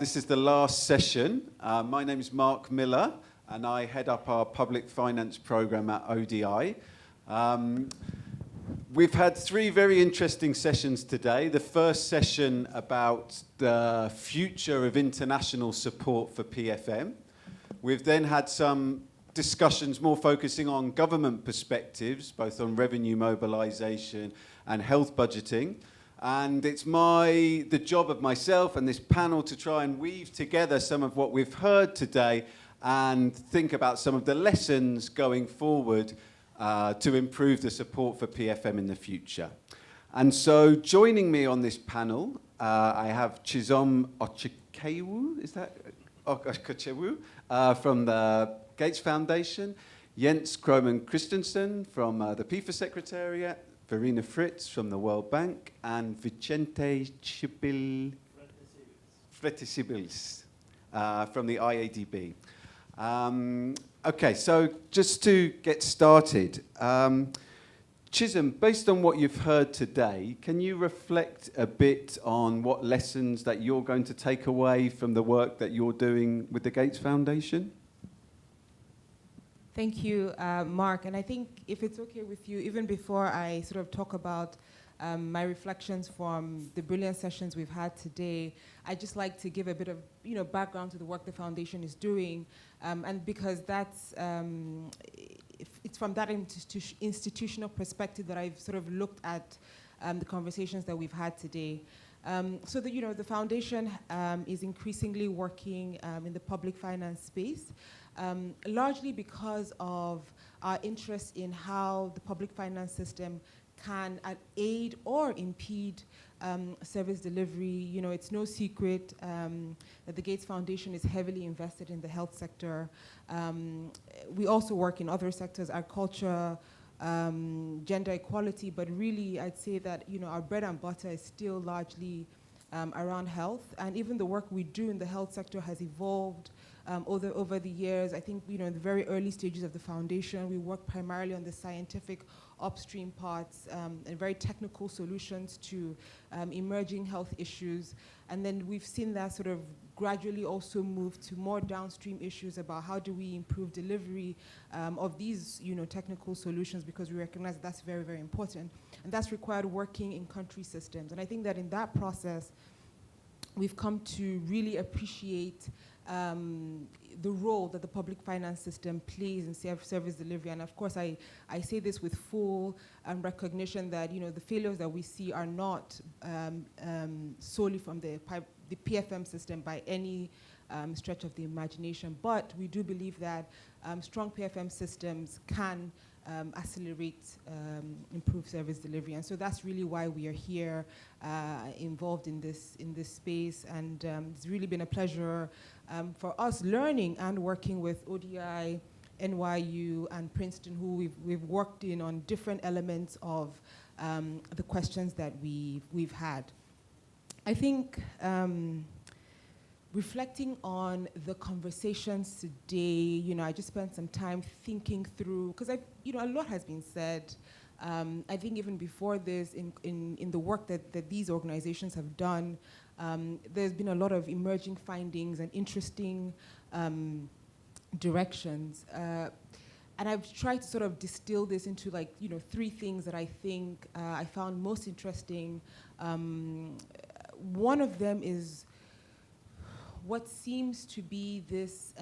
This is the last session. My name is Mark Miller, and I head up our public finance program at ODI. We've had 3 very interesting sessions today. The first session about the future of international support for PFM. We've then had some discussions more focusing on government perspectives, both on revenue mobilization and health budgeting. And it's the job of myself and this panel to try and weave together some of what we've heard today and think about some of the lessons going forward to improve the support for PFM in the future. And so joining me on this panel, I have CHISOM OKECHUKWU, is that? OKECHUKWU, from the Gates Foundation, Jens KROMANN from the PEFA Secretariat, VERENA FRITZ from the World Bank, and VICENTE CIBILS from the IADB. Okay, so just to get started, CHISOM, based on what you've heard today, can you reflect a bit on what lessons that you're going to take away from the work that you're doing with the Gates Foundation? Thank you, Mark. And I think if it's okay with you, even before I sort of talk about my reflections from the brilliant sessions we've had today, I'd just like to give a bit of background to the work the foundation is doing. And because that's, it's from that institutional perspective that I've sort of looked at the conversations that we've had today. So the foundation is increasingly working in the public finance space. Largely because of our interest in how the public finance system can aid or impede service delivery. It's no secret that the Gates Foundation is heavily invested in the health sector. We also work in other sectors, agriculture, gender equality, but really I'd say that our bread and butter is still largely around health, and even the work we do in the health sector has evolved over the years. I think in the very early stages of the foundation, we work primarily on the scientific upstream parts and very technical solutions to emerging health issues. And then we've seen that sort of gradually also move to more downstream issues about how do we improve delivery of these technical solutions, because we recognize that's very, very important. And that's required working in country systems. And I think that in that process, we've come to really appreciate the role that the public finance system plays in service delivery. And of course, I say this with full recognition that the failures that we see are not solely from the PFM system by any stretch of the imagination. But we do believe that strong PFM systems can accelerate improve service delivery, and so that's really why we are here involved in this space. And it's really been a pleasure for us learning and working with ODI, NYU, and Princeton, who we've worked in on different elements of the questions that we've had. I think reflecting on the conversations today, I just spent some time thinking through, because a lot has been said. I think even before this, in the work that these organizations have done, there's been a lot of emerging findings and interesting directions. And I've tried to sort of distill this into 3 things that I think I found most interesting. One of them is what seems to be this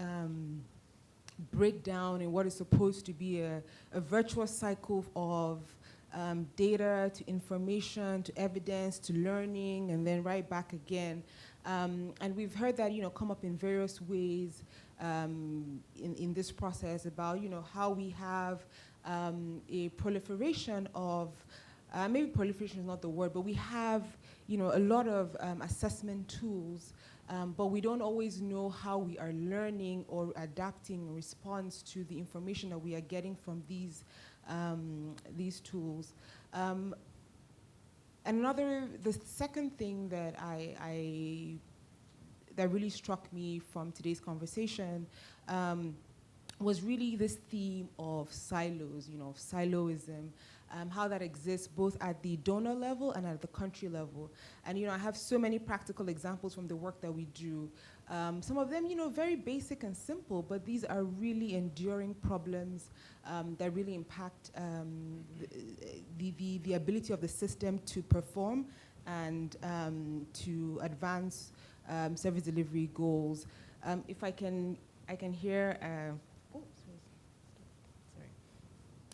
breakdown in what is supposed to be a virtuous cycle of data to information to evidence to learning and then right back again. And we've heard that come up in various ways in this process about how we have a proliferation of maybe proliferation is not the word, but we have a lot of assessment tools. But we don't always know how we are learning or adapting in response to the information that we are getting from these tools. And the second thing that that really struck me from today's conversation was really this theme of silos, of siloism, how that exists both at the donor level and at the country level. And I have so many practical examples from the work that we do. Some of them, very basic and simple, but these are really enduring problems that really impact the ability of the system to perform and to advance service delivery goals. If I can hear.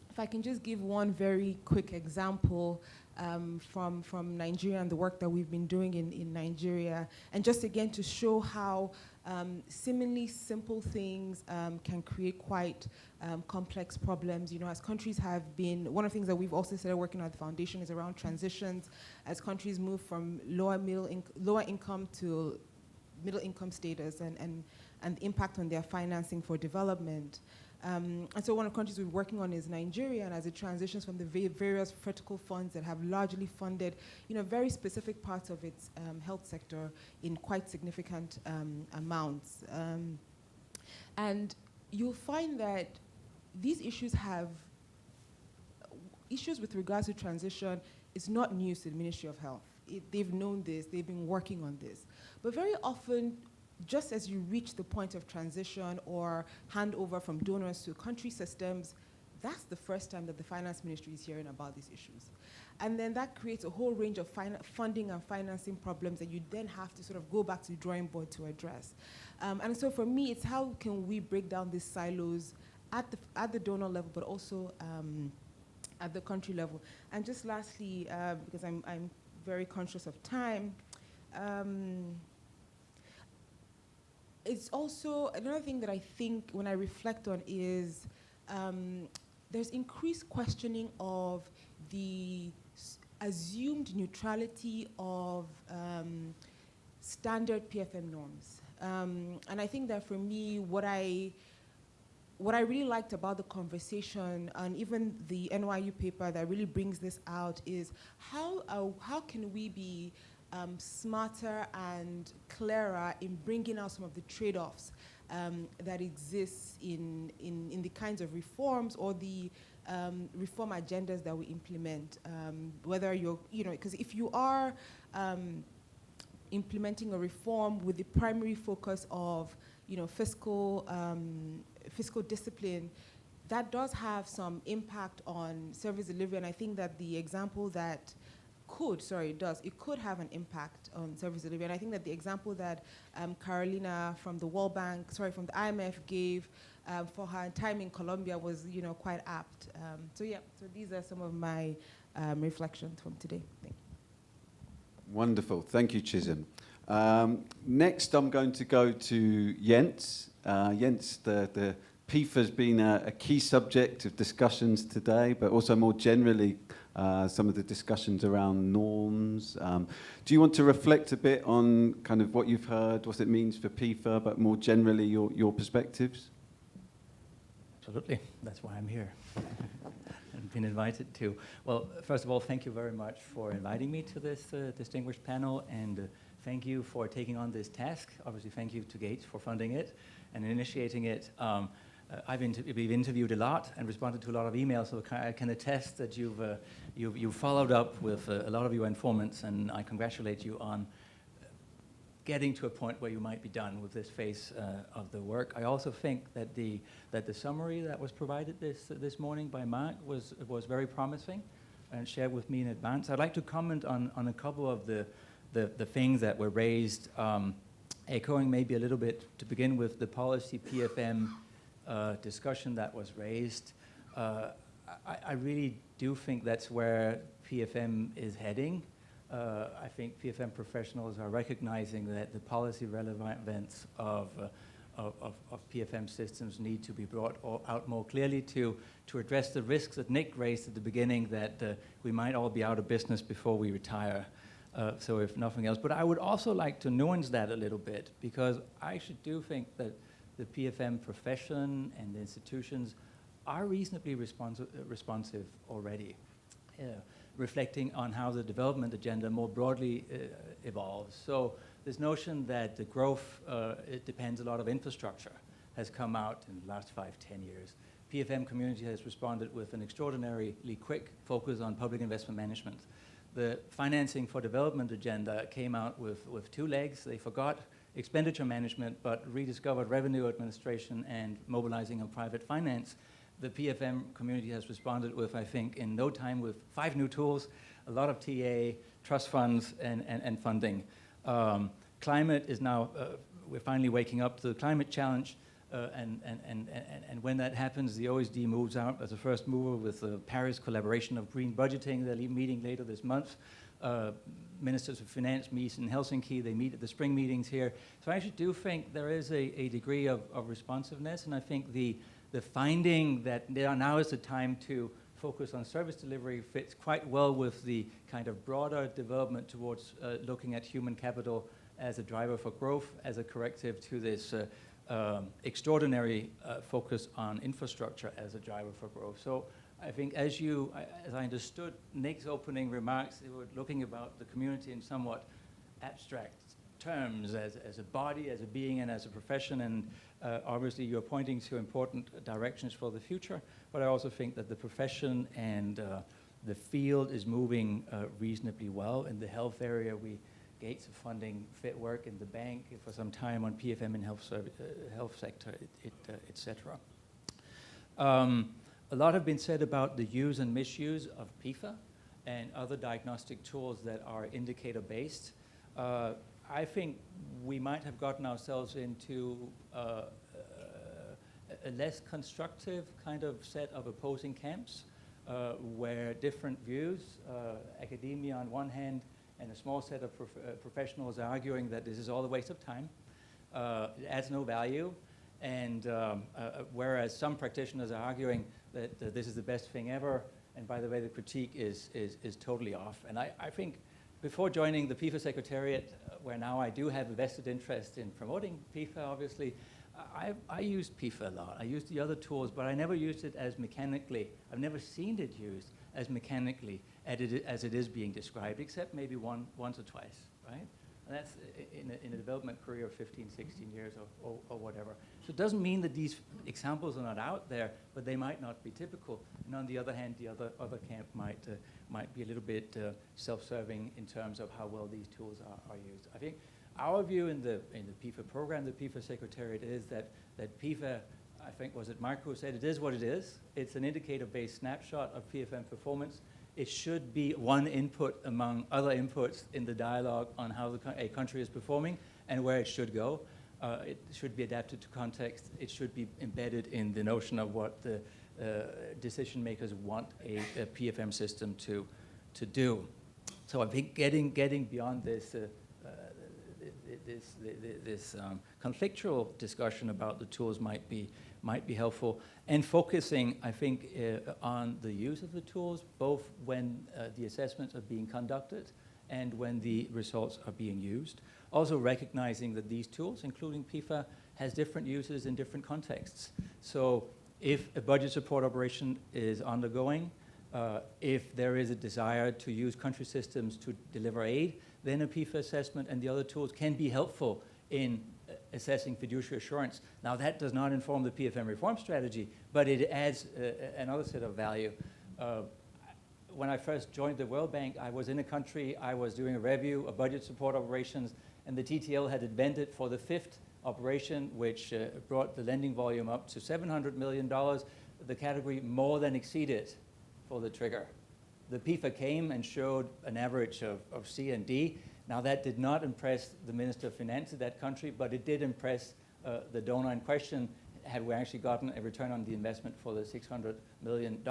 If I can just give one very quick example from Nigeria and the work that we've been doing in Nigeria, and just again to show how seemingly simple things can create quite complex problems. As countries have been, one of the things that we've also started working on at the foundation is around transitions. As countries move from lower income to middle income status and the impact on their financing for development. And so one of the countries we're working on is Nigeria, and as it transitions from the various vertical funds that have largely funded, very specific parts of its health sector in quite significant amounts. And you'll find that these issues with regards to transition is not news to the Ministry of Health. They've known this, they've been working on this. But very often, just as you reach the point of transition or handover from donors to country systems, that's the first time that the finance ministry is hearing about these issues. And then that creates a whole range of funding and financing problems that you then have to sort of go back to the drawing board to address. And so for me, it's how can we break down these silos at the donor level, but also at the country level. And just lastly, because I'm very conscious of time, it's also another thing that I think when I reflect on is there's increased questioning of the assumed neutrality of standard PFM norms. And I think that for me, what I really liked about the conversation and even the NYU paper that really brings this out is how can we be smarter and clearer in bringing out some of the trade-offs that exists in the kinds of reforms or the reform agendas that we implement. Whether you're, because if you are implementing a reform with the primary focus of, fiscal discipline, that does have some impact on service delivery. And I think that the example that it could have an impact on service delivery. And I think that the example that Carolina from the from the IMF gave for her time in Colombia was, quite apt. So these are some of my reflections from today. Thank you. Wonderful, thank you, CHISOM. Next, I'm going to go to Jens. Jens, the PEFA has been a key subject of discussions today, but also more generally, some of the discussions around norms. Do you want to reflect a bit on kind of what you've heard, what it means for PEFA, but more generally your perspectives? Absolutely, that's why I'm here and been invited to. Well, first of all, thank you very much for inviting me to this distinguished panel, and thank you for taking on this task. Obviously, thank you to Gates for funding it and initiating it. We've interviewed a lot and responded to a lot of emails, so I can attest that you've followed up with a lot of your informants, and I congratulate you on getting to a point where you might be done with this phase of the work. I also think that the summary that was provided this morning by Mark was very promising and shared with me in advance. I'd like to comment on a couple of the things that were raised, echoing maybe a little bit to begin with the policy PFM discussion that was raised. I really do think that's where PFM is heading. I think PFM professionals are recognizing that the policy relevance of PFM systems need to be brought out more clearly to address the risks that Nick raised at the beginning, that we might all be out of business before we retire. So if nothing else. But I would also like to nuance that a little bit, because I actually do think that the PFM profession and the institutions are reasonably responsive already, reflecting on how the development agenda more broadly evolves. So this notion that the growth it depends a lot of infrastructure has come out in the last 5-10 years. PFM community has responded with an extraordinarily quick focus on public investment management. The financing for development agenda came out with 2 legs. They forgot expenditure management, but rediscovered revenue administration and mobilizing of private finance. The PFM community has responded with, I think, in no time, with 5 new tools, a lot of TA, trust funds, and funding. Climate is now, we're finally waking up to the climate challenge, and when that happens, the OSD moves out as a first mover with the Paris collaboration of green budgeting. They're meeting later this month. Ministers of Finance meet in Helsinki. They meet at the spring meetings here. So I actually do think there is a degree of responsiveness, and I think the finding that now is the time to focus on service delivery fits quite well with the kind of broader development towards looking at human capital as a driver for growth, as a corrective to this extraordinary focus on infrastructure as a driver for growth. So I think as I understood Nick's opening remarks, they were looking about the community in somewhat abstract terms as a body, as a being, and as a profession, and obviously you're pointing to important directions for the future, but I also think that the profession and the field is moving reasonably well. In the health area, Gates of funding fit work in the bank for some time on PFM and health sector, etc. A lot have been said about the use and misuse of PEFA and other diagnostic tools that are indicator-based. I think we might have gotten ourselves into a less constructive kind of set of opposing camps where different views, academia on one hand, and a small set of professionals are arguing that this is all a waste of time, it adds no value, and whereas some practitioners are arguing that this is the best thing ever, and by the way, the critique is totally off. And I think before joining the PEFA Secretariat, where now I do have a vested interest in promoting PEFA, obviously, I used PEFA a lot. I used the other tools, but I never used it as mechanically. I've never seen it used as mechanically as it is being described, except maybe once or twice, right? And that's in a development career of 15, 16 years or whatever. So it doesn't mean that these examples are not out there, but they might not be typical. And on the other hand, the other camp might be a little bit self-serving in terms of how well these tools are used. I think our view in the PEFA program, the PEFA Secretariat, is that PEFA, I think was it Marco said, it is what it is. It's an indicator-based snapshot of PFM performance. It should be one input among other inputs in the dialogue on how a country is performing and where it should go. It should be adapted to context. It should be embedded in the notion of what the decision makers want a PFM system to do. So I think getting beyond this conflictual discussion about the tools might be helpful, and focusing, I think, on the use of the tools, both when the assessments are being conducted and when the results are being used. Also recognizing that these tools, including PEFA, has different uses in different contexts. So if a budget support operation is undergoing, if there is a desire to use country systems to deliver aid, then a PEFA assessment and the other tools can be helpful in assessing fiduciary assurance. Now that does not inform the PFM reform strategy, but it adds another set of value. When I first joined the World Bank, I was in a country, I was doing a review of budget support operations, and the TTL had invented for the 5th operation, which brought the lending volume up to $700 million, the category more than exceeded for the trigger. The PEFA came and showed an average of C and D. Now that did not impress the Minister of Finance of that country, but it did impress the donor in question. Had we actually gotten a return on the investment for the $600 million,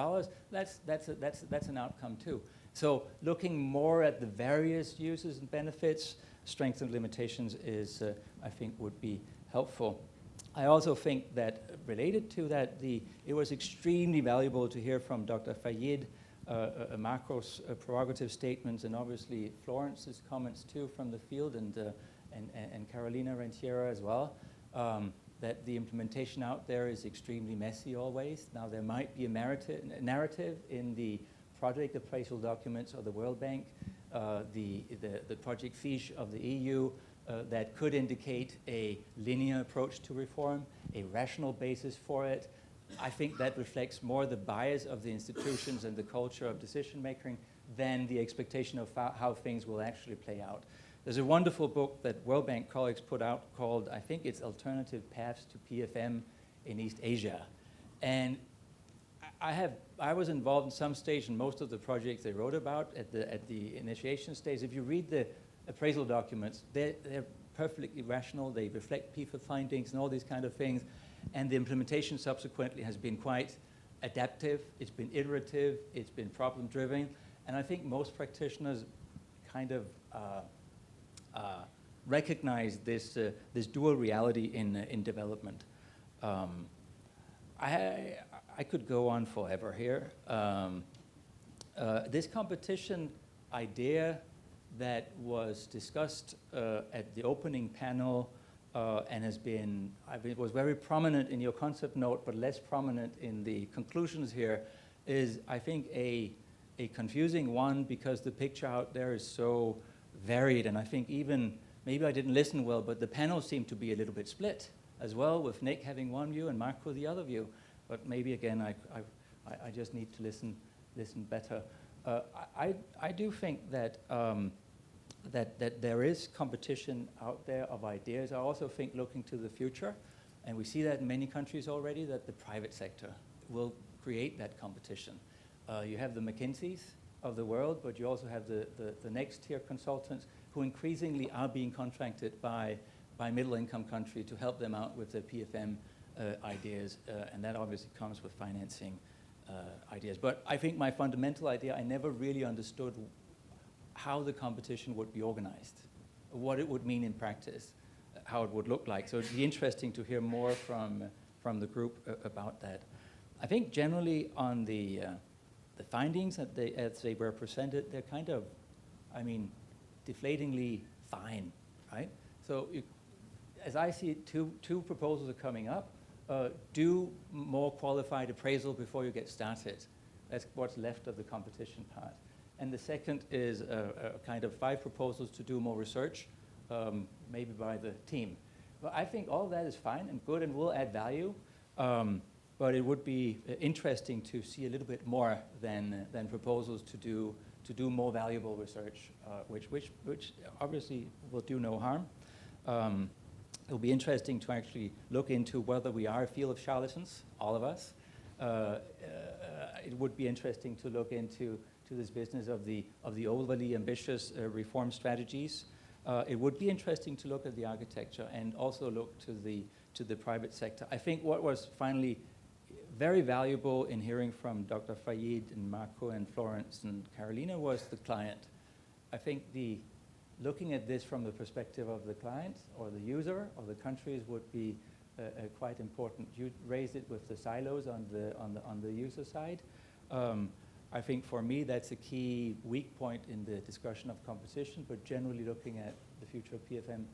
that's an outcome too. So looking more at the various uses and benefits, strengths and limitations is, I think, would be helpful. I also think that related to that, it was extremely valuable to hear from Dr. Fayed, Marco's prerogative statements, and obviously Florence's comments too from the field, and Carolina Rentiera as well, that the implementation out there is extremely messy always. Now there might be a narrative in the project appraisal documents of the World Bank, the project fiche of the EU, that could indicate a linear approach to reform, a rational basis for it. I think that reflects more the bias of the institutions and the culture of decision making than the expectation of how things will actually play out. There's a wonderful book that World Bank colleagues put out called, I think it's Alternative Paths to PFM in East Asia. And I was involved in some stage in most of the projects they wrote about at the initiation stage. If you read the appraisal documents, they're perfectly rational. They reflect PEFA findings and all these kind of things. And the implementation subsequently has been quite adaptive. It's been iterative. It's been problem-driven. And I think most practitioners kind of recognize this dual reality in development. I could go on forever here. This competition idea that was discussed at the opening panel and has been, it was very prominent in your concept note, but less prominent in the conclusions here, is I think a confusing one because the picture out there is so varied, and I think even, maybe I didn't listen well, but the panel seemed to be a little bit split as well, with Nick having one view and Marco the other view. But maybe again, I just need to listen better. I do think that that there is competition out there of ideas. I also think looking to the future, and we see that in many countries already, that the private sector will create that competition. You have the McKinseys of the world, but you also have the next tier consultants who increasingly are being contracted by middle income country to help them out with their PFM ideas, and that obviously comes with financing ideas. But I think my fundamental idea, I never really understood how the competition would be organized, what it would mean in practice, how it would look like. So it'd be interesting to hear more from the group about that. I think generally on the findings as they were presented, they're kind of, I mean, deflatingly fine, right? So as I see it, two proposals are coming up. Do more qualified appraisal before you get started. That's what's left of the competition part. And the second is a kind of 5 proposals to do more research, maybe by the team. Well, I think all of that is fine and good and will add value, but it would be interesting to see a little bit more than proposals to do more valuable research, which obviously will do no harm. It'll be interesting to actually look into whether we are a field of charlatans, all of us. It would be interesting to look into this business of the overly ambitious reform strategies. It would be interesting to look at the architecture and also look to the private sector. I think what was finally very valuable in hearing from Dr. Fayed and Marco and Florence and Carolina was the client. I think looking at this from the perspective of the client or the user or the countries would be quite important. You raised it with the silos on the user side. I think for me that's a key weak point in the discussion of competition, but generally looking at the future of PFM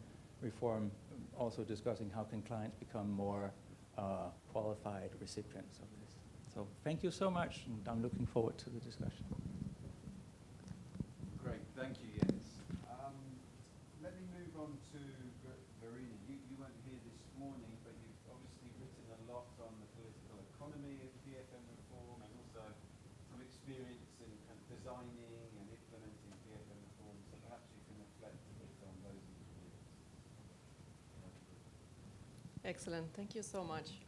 reform, also discussing how can clients become more qualified recipients of this. So thank you so much, and I'm looking forward to the discussion. Great, thank you, Jens. Let me move on to Verena. You weren't here this morning, but you've obviously written a lot on the political economy of PFM reform and also some experience in kind of designing and implementing PFM reform, so perhaps you can reflect a bit on those experiences. Excellent. Thank you so much.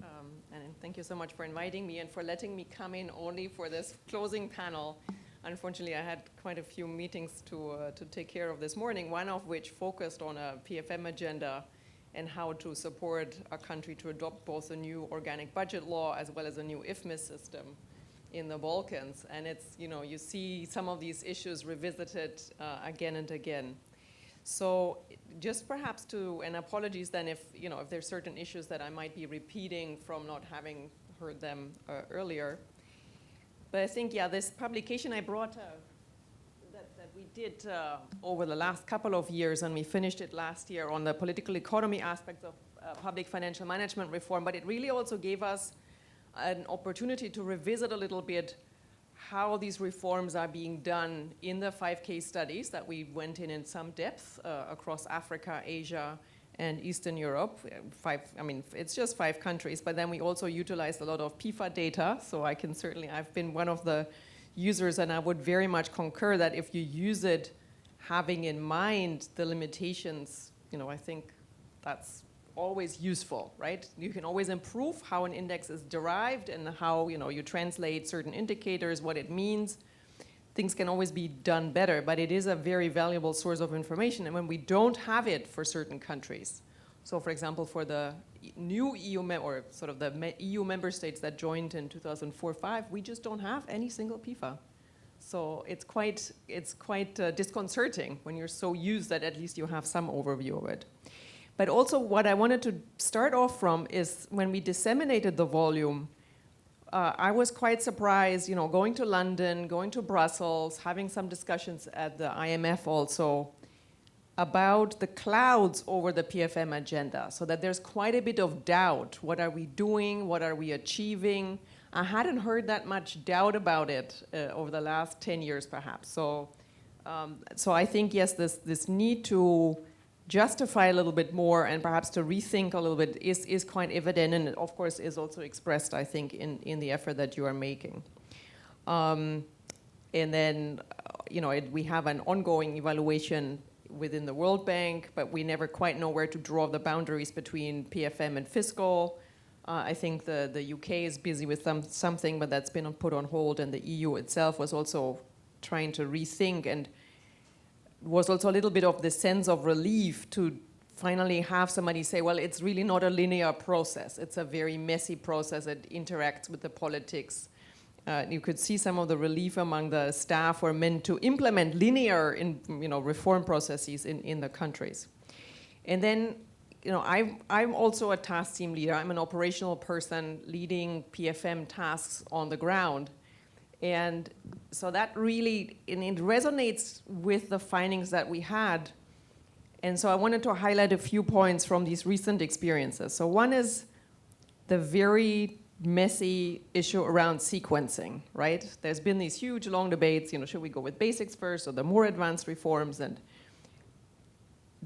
And thank you so much for inviting me and for letting me come in only for this closing panel. Unfortunately, I had quite a few meetings to take care of this morning, one of which focused on a PFM agenda and how to support a country to adopt both a new organic budget law as well as a new IFMIS system in the Balkans. And it's, you see some of these issues revisited again and again. So just perhaps and apologies then if there's certain issues that I might be repeating from not having heard them earlier. But I think, this publication I brought that we did over the last couple of years, and we finished it last year on the political economy aspects of public financial management reform, but it really also gave us an opportunity to revisit a little bit how these reforms are being done in the 5 case studies that we went in some depth across Africa, Asia, and Eastern Europe. It's just 5 countries, but then we also utilized a lot of PEFA data, so I've been one of the users, and I would very much concur that if you use it having in mind the limitations, I think that's always useful, right? You can always improve how an index is derived and how, you translate certain indicators, what it means. Things can always be done better, but it is a very valuable source of information. And when we don't have it for certain countries, so for example, for the new EU, or sort of the EU member states that joined in 2004-5, we just don't have any single PEFA. So it's quite disconcerting when you're so used that at least you have some overview of it. But also what I wanted to start off from is when we disseminated the volume, I was quite surprised, going to London, going to Brussels, having some discussions at the IMF also about the clouds over the PFM agenda, so that there's quite a bit of doubt. What are we doing? What are we achieving? I hadn't heard that much doubt about it over the last 10 years, perhaps. So I think, yes, this need to justify a little bit more and perhaps to rethink a little bit is quite evident, and it, of course, is also expressed, I think, in the effort that you are making. And then, we have an ongoing evaluation within the World Bank, but we never quite know where to draw the boundaries between PFM and Fiscal. I think the UK is busy with something, but that's been put on hold, and the EU itself was also trying to rethink, and was also a little bit of the sense of relief to finally have somebody say, well, it's really not a linear process. It's a very messy process. It interacts with the politics. You could see some of the relief among the staff who are meant to implement linear reform processes in the countries. And then, I'm also a task team leader. I'm an operational person leading PFM tasks on the ground. And so that really, and it resonates with the findings that we had. And so I wanted to highlight a few points from these recent experiences. So one is the very messy issue around sequencing, right? There's been these huge, long debates, should we go with basics first or the more advanced reforms? And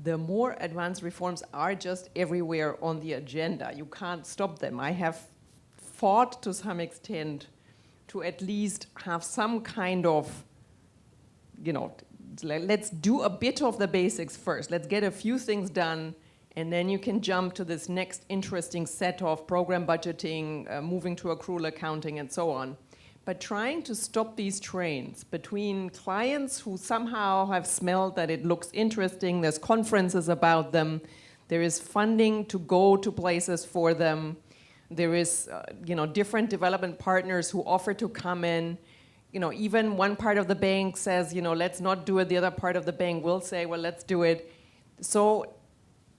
the more advanced reforms are just everywhere on the agenda. You can't stop them. I have fought to some extent to at least have some kind of, let's do a bit of the basics first. Let's get a few things done, and then you can jump to this next interesting set of program budgeting, moving to accrual accounting, and so on. But trying to stop these trains between clients who somehow have smelled that it looks interesting, there's conferences about them, there is funding to go to places for them, there is, different development partners who offer to come in. Even one part of the bank says, let's not do it. The other part of the bank will say, well, let's do it. So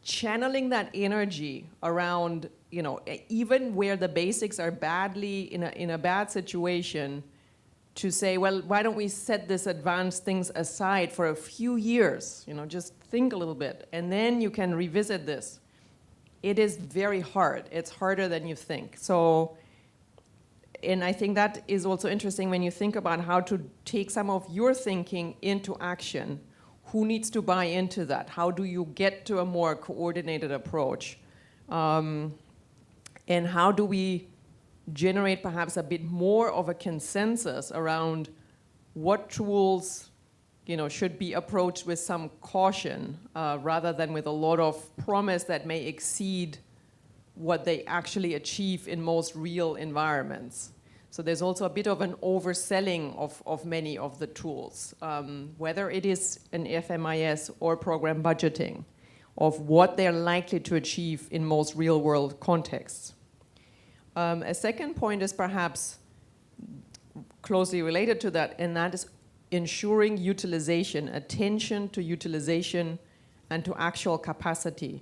channeling that energy around, even where the basics are badly in a bad situation, to say, well, why don't we set this advanced things aside for a few years? Just think a little bit, and then you can revisit this. It is very hard. It's harder than you think. So, and I think that is also interesting when you think about how to take some of your thinking into action. Who needs to buy into that? How do you get to a more coordinated approach? And how do we generate perhaps a bit more of a consensus around what tools should be approached with some caution rather than with a lot of promise that may exceed what they actually achieve in most real environments. So there's also a bit of an overselling of many of the tools, whether it is an FMIS or program budgeting, of what they're likely to achieve in most real-world contexts. A second point is perhaps closely related to that, and that is ensuring utilization, attention to utilization and to actual capacity.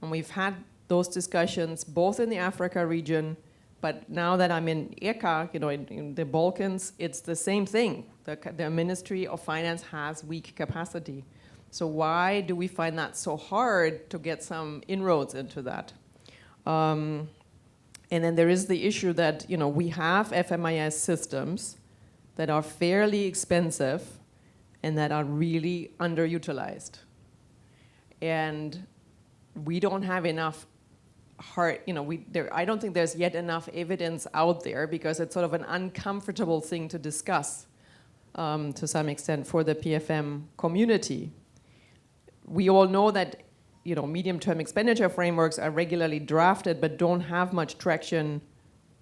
And we've had those discussions both in the Africa region, but now that I'm in ECA, in the Balkans, it's the same thing. The Ministry of Finance has weak capacity. So why do we find that so hard to get some inroads into that? And then there is the issue that we have FMIS systems that are fairly expensive and that are really underutilized. And we don't have enough I don't think there's yet enough evidence out there, because it's sort of an uncomfortable thing to discuss to some extent for the PFM community. We all know that medium-term expenditure frameworks are regularly drafted but don't have much traction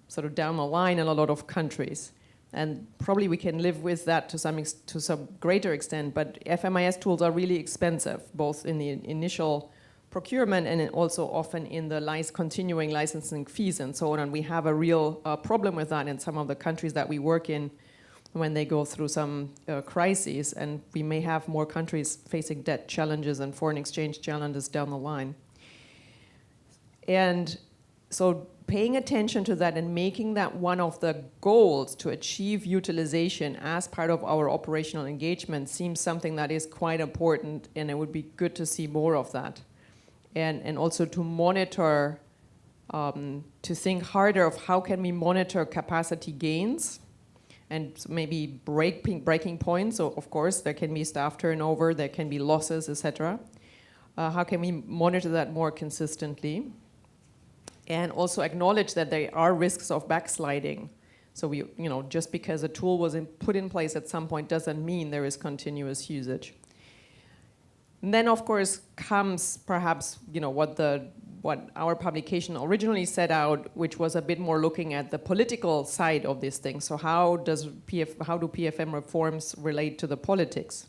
sort of down the line in a lot of countries. And probably we can live with that to some greater extent, but FMIS tools are really expensive, both in the initial procurement and also often in the continuing licensing fees and so on. And we have a real problem with that in some of the countries that we work in when they go through some crises. And we may have more countries facing debt challenges and foreign exchange challenges down the line. And so paying attention to that and making that one of the goals to achieve utilization as part of our operational engagement seems something that is quite important, and it would be good to see more of that. And also to monitor, to think harder of how can we monitor capacity gains and maybe breaking points. So of course there can be staff turnover, there can be losses, etc. How can we monitor that more consistently? And also acknowledge that there are risks of backsliding. So just because a tool was put in place at some point doesn't mean there is continuous usage. And then, of course, comes perhaps what our publication originally set out, which was a bit more looking at the political side of this thing. So how do PFM reforms relate to the politics?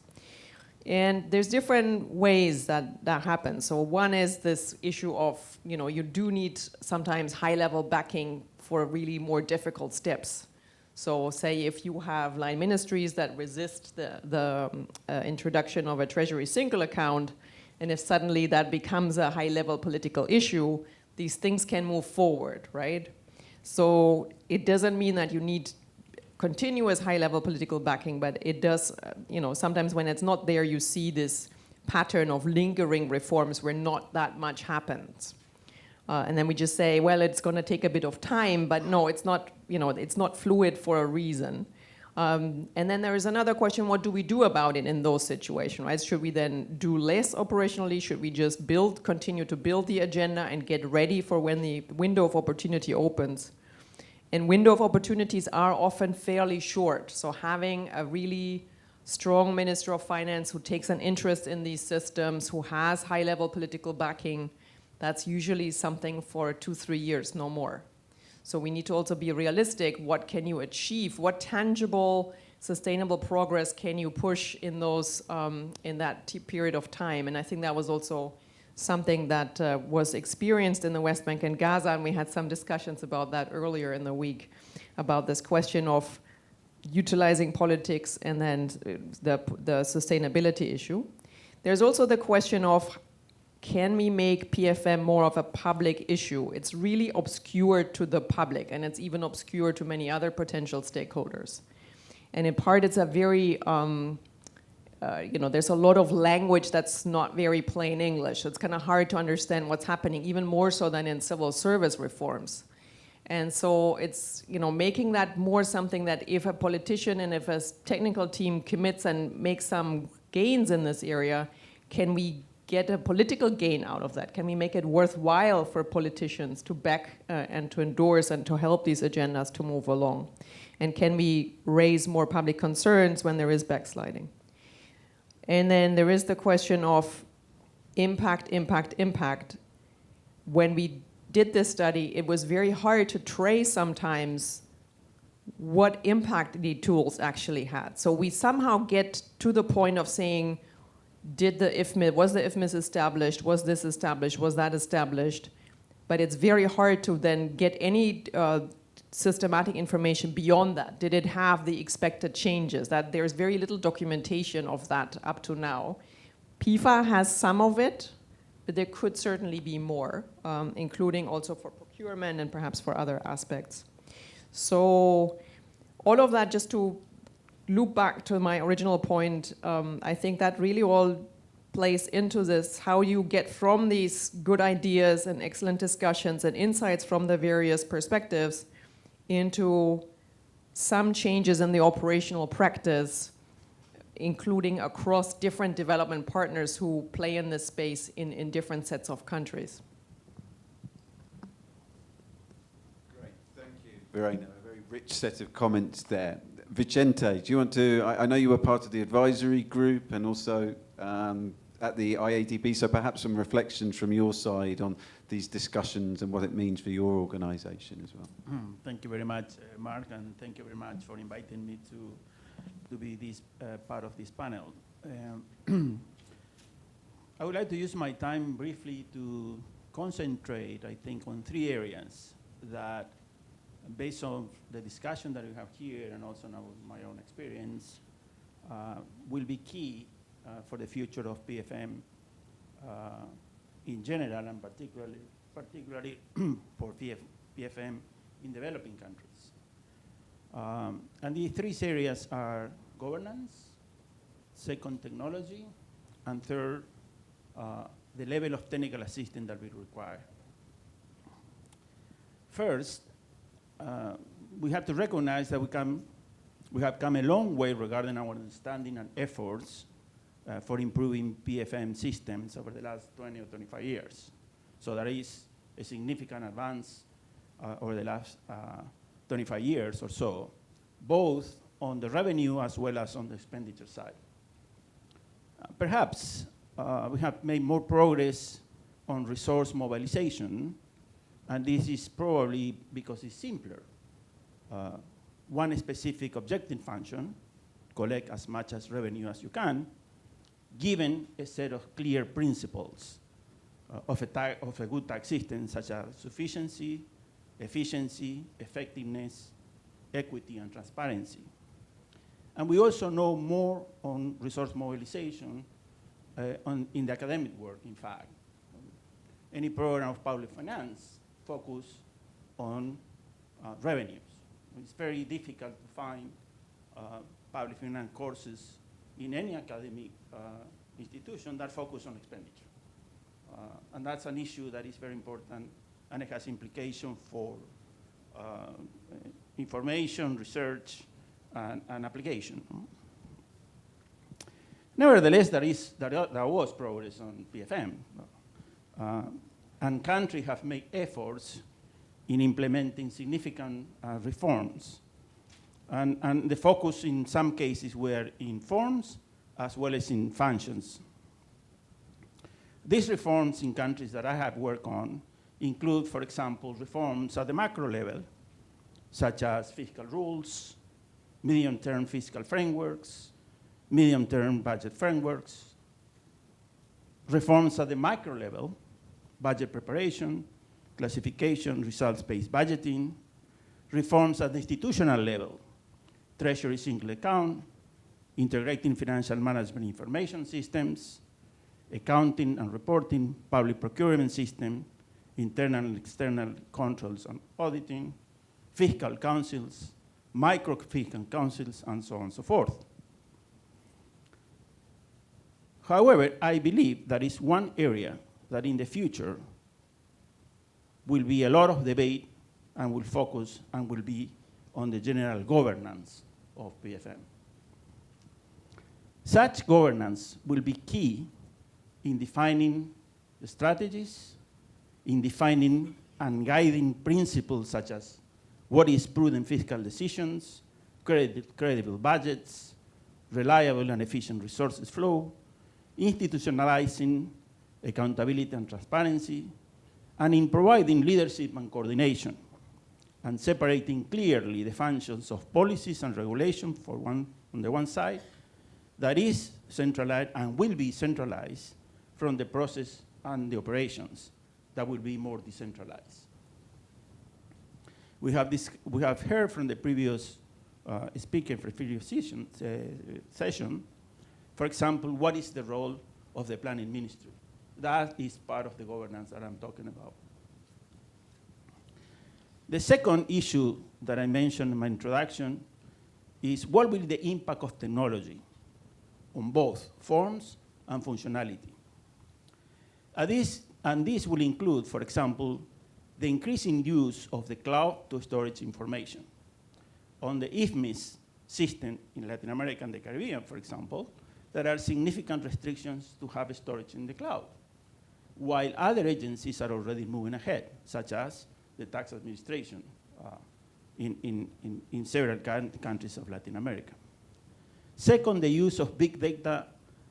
And there's different ways that happens. So one is this issue of, you do need sometimes high-level backing for really more difficult steps. So say if you have line ministries that resist the introduction of a treasury single account, and if suddenly that becomes a high-level political issue, these things can move forward, right? So it doesn't mean that you need continuous high-level political backing, but it does, sometimes when it's not there, you see this pattern of lingering reforms where not that much happens. And then we just say, well, it's going to take a bit of time, but no, it's not, it's not fluid for a reason. And then there is another question, what do we do about it in those situations, right? Should we then do less operationally? Should we just continue to build the agenda and get ready for when the window of opportunity opens? And window of opportunities are often fairly short. So having a really strong Minister of Finance who takes an interest in these systems, who has high-level political backing, that's usually something for 2-3 years, no more. So we need to also be realistic. What can you achieve? What tangible, sustainable progress can you push in those in that period of time? And I think that was also something that was experienced in the West Bank and Gaza, and we had some discussions about that earlier in the week, about this question of utilizing politics and then the sustainability issue. There's also the question of, can we make PFM more of a public issue? It's really obscure to the public, and it's even obscure to many other potential stakeholders. And in part, it's a very, there's a lot of language that's not very plain English. So it's kind of hard to understand what's happening, even more so than in civil service reforms. And so it's, making that more something that if a politician and if a technical team commits and makes some gains in this area, can we get a political gain out of that? Can we make it worthwhile for politicians to back and to endorse and to help these agendas to move along? And can we raise more public concerns when there is backsliding? And then there is the question of impact. When we did this study, it was very hard to trace sometimes what impact the tools actually had. So we somehow get to the point of saying, was the IFMIS established? Was this established? Was that established? But it's very hard to then get any systematic information beyond that. Did it have the expected changes? That there's very little documentation of that up to now. PEFA has some of it, but there could certainly be more, including also for procurement and perhaps for other aspects. So all of that, just to loop back to my original point, I think that really all plays into this, how you get from these good ideas and excellent discussions and insights from the various perspectives into some changes in the operational practice including across different development partners who play in this space in different sets of countries. Great, thank you, Verena. A very rich set of comments there. Vicente, do you want to, I know you were part of the advisory group and also at the IADB, so perhaps some reflections from your side on these discussions and what it means for your organization as well. Thank you very much, Mark, and thank you very much for inviting me to be this part of this panel. I would like to use my time briefly to concentrate, I think, on 3 areas that, based on the discussion that we have here and also now my own experience, will be key for the future of PFM in general and particularly for PFM in developing countries. And the 3 areas are governance, second, technology, and third, the level of technical assistance that we require. First, we have to recognize that we have come a long way regarding our understanding and efforts for improving PFM systems over the last 20 or 25 years. So there is a significant advance over the last 25 years or so, both on the revenue as well as on the expenditure side. Perhaps we have made more progress on resource mobilization, and this is probably because it's simpler. One specific objective function, collect as much as revenue as you can, given a set of clear principles of a good tax system, such as sufficiency, efficiency, effectiveness, equity, and transparency. And we also know more on resource mobilization in the academic work, in fact. Any program of public finance focus on revenues. It's very difficult to find public finance courses in any academic institution that focus on expenditure. And that's an issue that is very important, and it has implications for information, research, and application. Nevertheless, there was progress on PFM. And countries have made efforts in implementing significant reforms. And the focus in some cases were in forms as well as in functions. These reforms in countries that I have worked on include, for example, reforms at the macro level, such as fiscal rules, medium-term fiscal frameworks, medium-term budget frameworks, reforms at the micro level, budget preparation, classification, results-based budgeting, reforms at the institutional level, treasury single account, integrating financial management information systems, accounting and reporting, public procurement system, internal and external controls and auditing, fiscal councils, micro-fiscal councils, and so on and so forth. However, I believe there is one area that in the future will be a lot of debate and will focus and will be on the general governance of PFM. Such governance will be key in defining the strategies, in defining and guiding principles such as what is prudent fiscal decisions, credible budgets, reliable and efficient resources flow, institutionalizing accountability and transparency, and in providing leadership and coordination, and separating clearly the functions of policies and regulation on the one side, that is centralized and will be centralized from the process and the operations that will be more decentralized. We have heard from the previous speaker for the previous session, for example, what is the role of the planning ministry? That is part of the governance that I'm talking about. The second issue that I mentioned in my introduction is what will be the impact of technology on both forms and functionality. And this will include, for example, the increasing use of the cloud to storage information. On the IFMIS system in Latin America and the Caribbean, for example, there are significant restrictions to have storage in the cloud, while other agencies are already moving ahead, such as the tax administration in several countries of Latin America. Second, the use of big data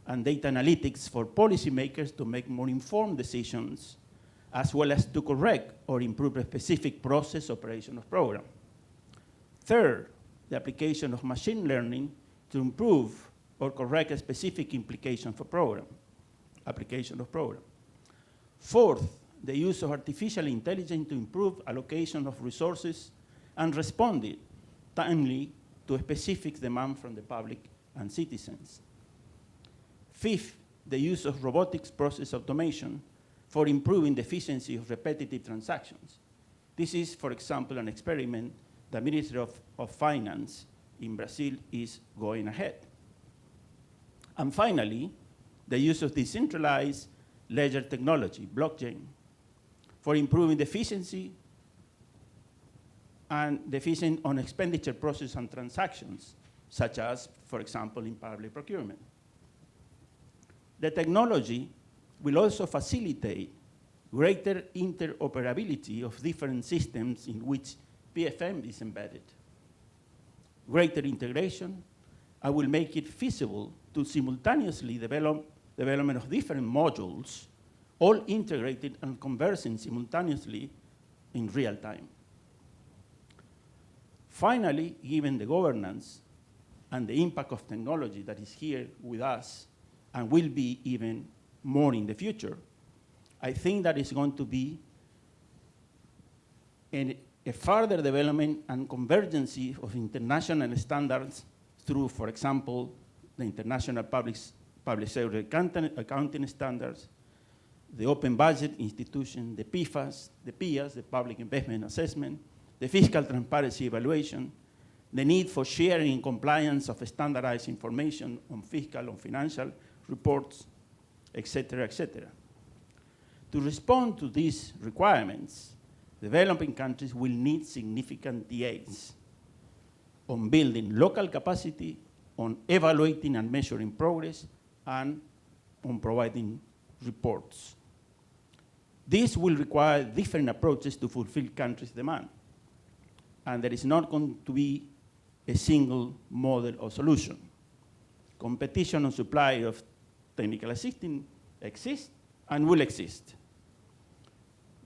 and data analytics for policymakers to make more informed decisions, as well as to correct or improve a specific process operation of program. Third, the application of machine learning to improve or correct a specific implication for program, application of program. Fourth, the use of artificial intelligence to improve allocation of resources and respond timely to a specific demand from the public and citizens. Fifth, the use of robotics process automation for improving the efficiency of repetitive transactions. This is, for example, an experiment the Ministry of Finance in Brazil is going ahead. And finally, the use of decentralized ledger technology, blockchain, for improving the efficiency and the efficient on expenditure process and transactions, such as, for example, in public procurement. The technology will also facilitate greater interoperability of different systems in which PFM is embedded. Greater integration, I will make it feasible to simultaneously development of different modules, all integrated and conversing simultaneously in real time. Finally, given the governance and the impact of technology that is here with us and will be even more in the future, I think that is going to be a further development and convergence of international standards through, for example, the International Public Sector Accounting Standards, the Open Budget Institution, the PEFAs, the PIAs, the Public Investment Assessment, the Fiscal Transparency Evaluation, the need for sharing and compliance of standardized information on fiscal, on financial reports, et cetera, et cetera. To respond to these requirements, developing countries will need significant DAs on building local capacity, on evaluating and measuring progress, and on providing reports. This will require different approaches to fulfill countries' demand. And there is not going to be a single model or solution. Competition on supply of technical assistance exists and will exist.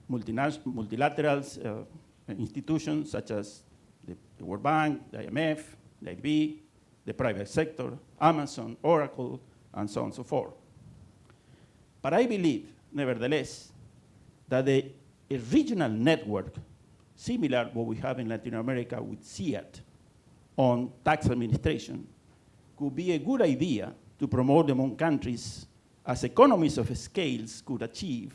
Multilateral institutions such as the World Bank, the IMF, the IB, the private sector, Amazon, Oracle, and so on and so forth. But I believe, nevertheless, that a regional network similar to what we have in Latin America with CIAT on tax administration could be a good idea to promote among countries as economies of scales could achieve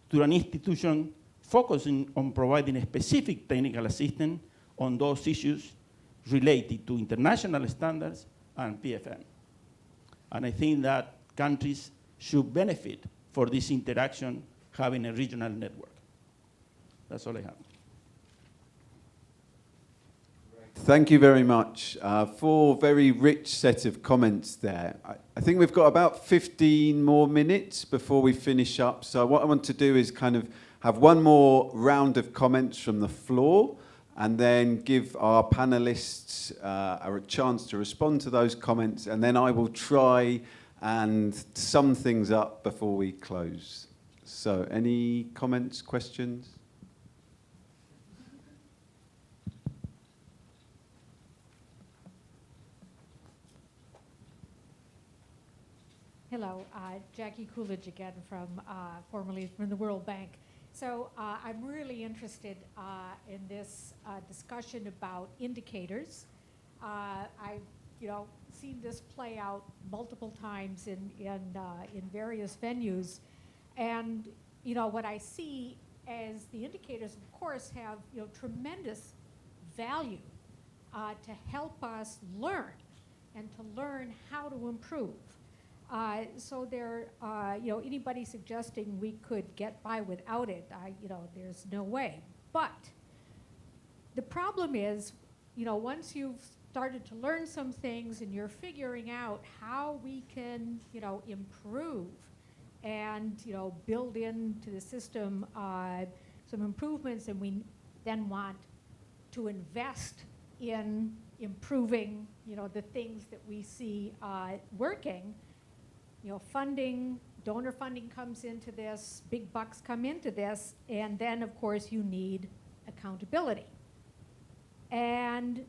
through an institution focusing on providing a specific technical assistance on those issues related to international standards and PFM. And I think that countries should benefit for this interaction having a regional network. That's all I have. Thank you very much for a very rich set of comments there. I think we've got about 15 more minutes before we finish up. So what I want to do is kind of have one more round of comments from the floor and then give our panelists a chance to respond to those comments. And then I will try and sum things up before we close. So any comments, questions? Hello, Jackie Coolidge again formerly from the World Bank. So I'm really interested in this discussion about indicators. I've seen this play out multiple times in various venues, and what I see as the indicators, of course, have tremendous value to help us learn and to learn how to improve. So there, anybody suggesting we could get by without it, there's no way. But the problem is, once you've started to learn some things, and you're figuring out how we can, improve and, build into the system some improvements, and we then want to invest in improving, the things that we see working. Funding, donor funding comes into this, big bucks come into this, and then, of course, you need accountability. And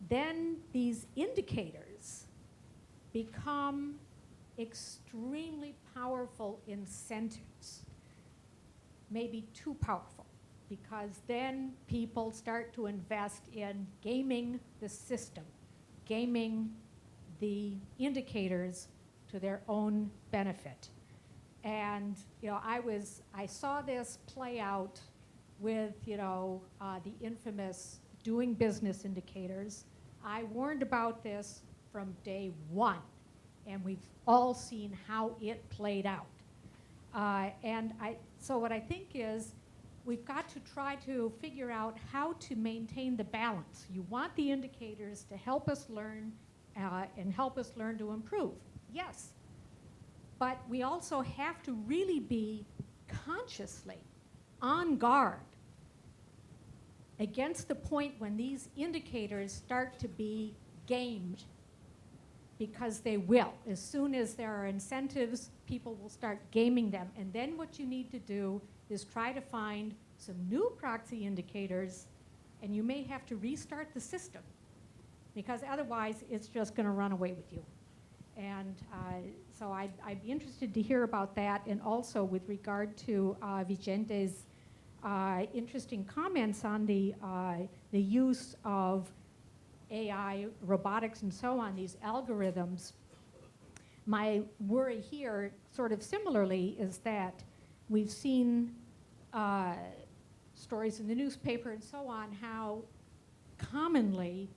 then these indicators become extremely powerful incentives, maybe too powerful, because then people start to invest in gaming the system, gaming the indicators to their own benefit. And I saw this play out with the infamous doing business indicators. I warned about this from day one, and we've all seen how it played out. So what I think is we've got to try to figure out how to maintain the balance. You want the indicators to help us learn and help us learn to improve. Yes, but we also have to really be consciously on guard against the point when these indicators start to be gamed, because they will. As soon as there are incentives, people will start gaming them. And then what you need to do is try to find some new proxy indicators, and you may have to restart the system, because otherwise it's just going to run away with you. And so I'd be interested to hear about that, and also with regard to Vicente's interesting comments on the use of AI, robotics, and so on, these algorithms. My worry here, sort of similarly, is that we've seen stories in the newspaper and so on, how commonly,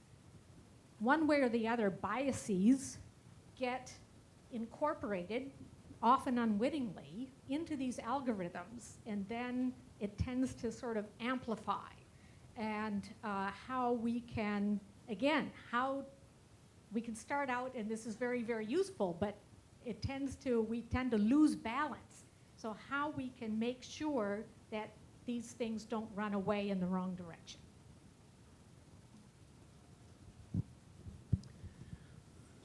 one way or the other, biases get incorporated, often unwittingly, into these algorithms, and then it tends to sort of amplify. And how we can, again, how we can start out, and this is very, very useful, but we tend to lose balance. So how we can make sure that these things don't run away in the wrong direction.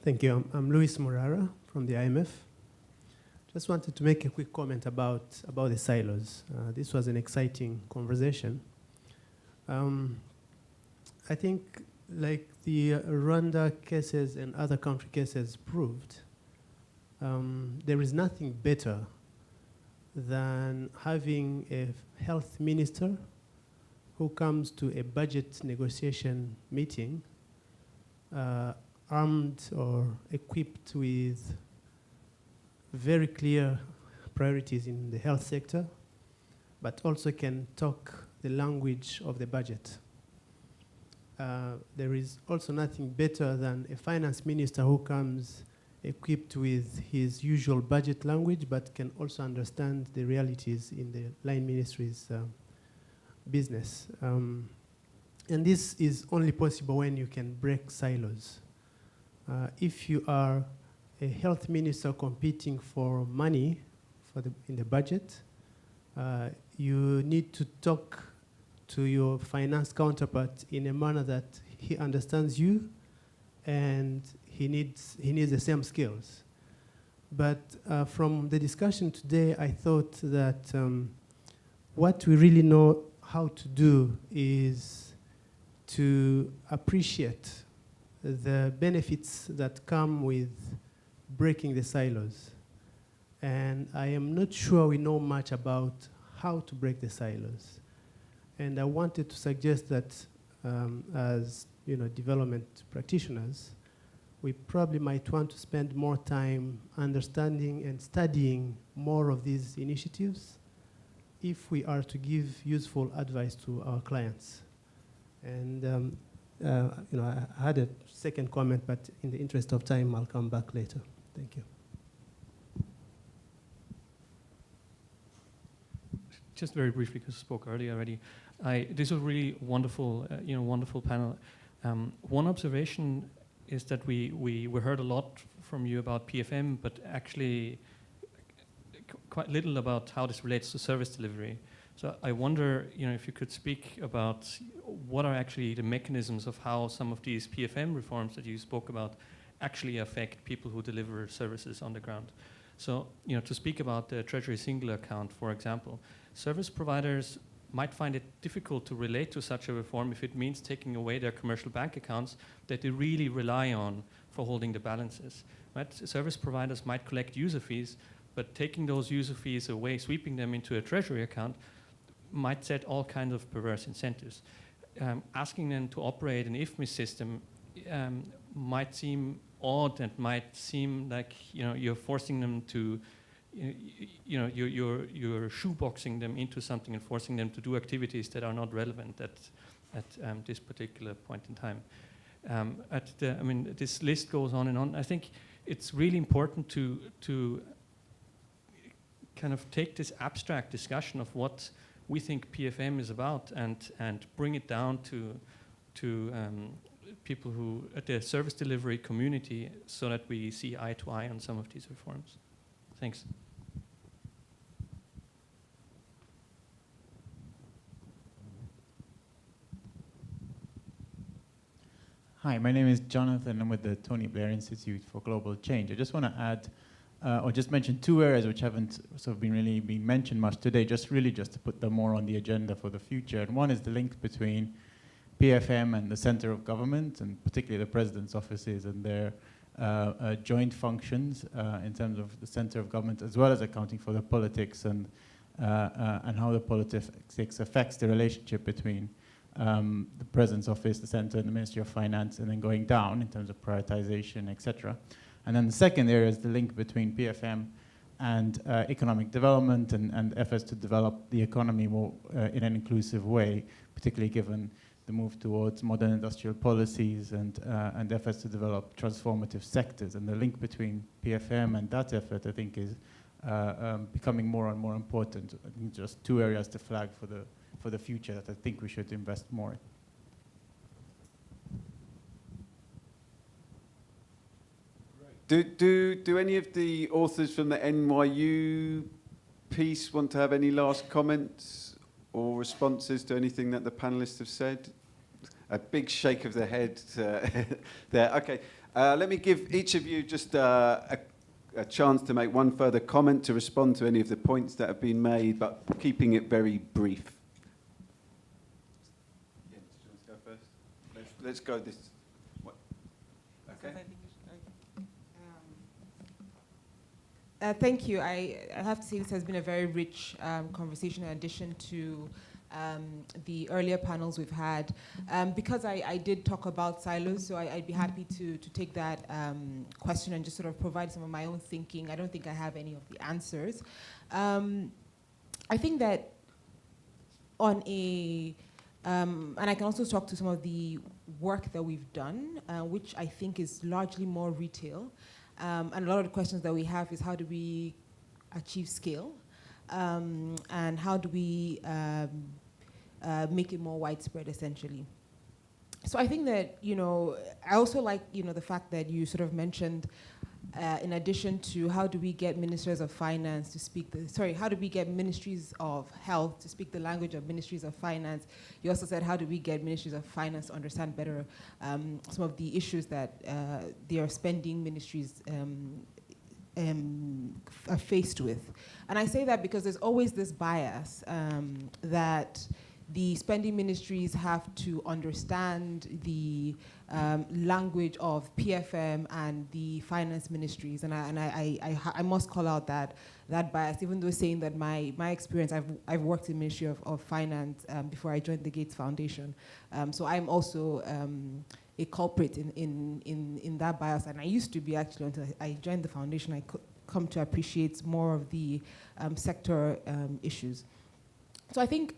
Thank you. I'm Luis Morara from the IMF. Just wanted to make a quick comment about the silos. This was an exciting conversation. I think, like the Rwanda cases and other country cases proved, there is nothing better than having a health minister who comes to a budget negotiation meeting armed or equipped with very clear priorities in the health sector, but also can talk the language of the budget. There is also nothing better than a finance minister who comes equipped with his usual budget language, but can also understand the realities in the line ministry's business. And this is only possible when you can break silos. If you are a health minister competing for money in the budget, you need to talk to your finance counterpart in a manner that he understands you, and he needs the same skills. But from the discussion today, I thought that what we really know how to do is to appreciate the benefits that come with breaking the silos. And I am not sure we know much about how to break the silos. And I wanted to suggest that as development practitioners, we probably might want to spend more time understanding and studying more of these initiatives if we are to give useful advice to our clients. And I had a second comment, but in the interest of time, I'll come back later. Thank you. Just very briefly, because I spoke earlier already. This was really wonderful, wonderful panel. One observation is that we heard a lot from you about PFM, but actually quite little about how this relates to service delivery. So I wonder, if you could speak about what are actually the mechanisms of how some of these PFM reforms that you spoke about actually affect people who deliver services on the ground. So, to speak about the Treasury single account, for example, service providers might find it difficult to relate to such a reform if it means taking away their commercial bank accounts that they really rely on for holding the balances. Right? Service providers might collect user fees, but taking those user fees away, sweeping them into a treasury account, might set all kinds of perverse incentives. Asking them to operate an IFMIS system might seem odd and might seem like you're forcing them to, you're shoeboxing them into something and forcing them to do activities that are not relevant at this particular point in time. This list goes on and on. I think it's really important to kind of take this abstract discussion of what we think PFM is about and bring it down to people who, at the service delivery community, so that we see eye to eye on some of these reforms. Thanks. Hi, my name is Jonathan. I'm with the Tony Blair Institute for Global Change. I just want to add, or just mention two areas which haven't sort of been mentioned much today, just to put them more on the agenda for the future. And one is the link between PFM and the center of government, and particularly the president's offices and their joint functions in terms of the center of government, as well as accounting for the politics and how the politics affects the relationship between the President's Office, the Center, and the Ministry of Finance, and then going down in terms of prioritization, etc. And then the second area is the link between PFM and economic development and efforts to develop the economy more in an inclusive way, particularly given the move towards modern industrial policies and efforts to develop transformative sectors. And the link between PFM and that effort, I think, is becoming more and more important. I think just two areas to flag for the future that I think we should invest more in. Do any of the authors from the NYU piece want to have any last comments or responses to anything that the panelists have said? A big shake of the head there. Okay, let me give each of you just a chance to make one further comment to respond to any of the points that have been made, but keeping it very brief. Yeah, do you want to go first? Let's go this. What? Okay. Thank you. I have to say this has been a very rich conversation in addition to the earlier panels we've had. Because I did talk about silos, so I'd be happy to take that question and just sort of provide some of my own thinking. I don't think I have any of the answers. I think that on and I can also talk to some of the work that we've done, which I think is largely more retail. And a lot of the questions that we have is how do we achieve scale, and how do we make it more widespread, essentially. So I think that, I also like, the fact that you sort of mentioned, in addition to how do we get ministers of finance to speak how do we get ministries of health to speak the language of ministries of finance? You also said, how do we get ministries of finance to understand better some of the issues that their spending ministries are faced with? And I say that because there's always this bias that the spending ministries have to understand the language of PFM and the finance ministries, and I must call out that bias, even though saying that my experience, I've worked in Ministry of Finance before I joined the Gates Foundation, so I'm also a culprit in that bias, and I used to be actually until I joined the foundation. I could come to appreciate more of the sector issues. So I think,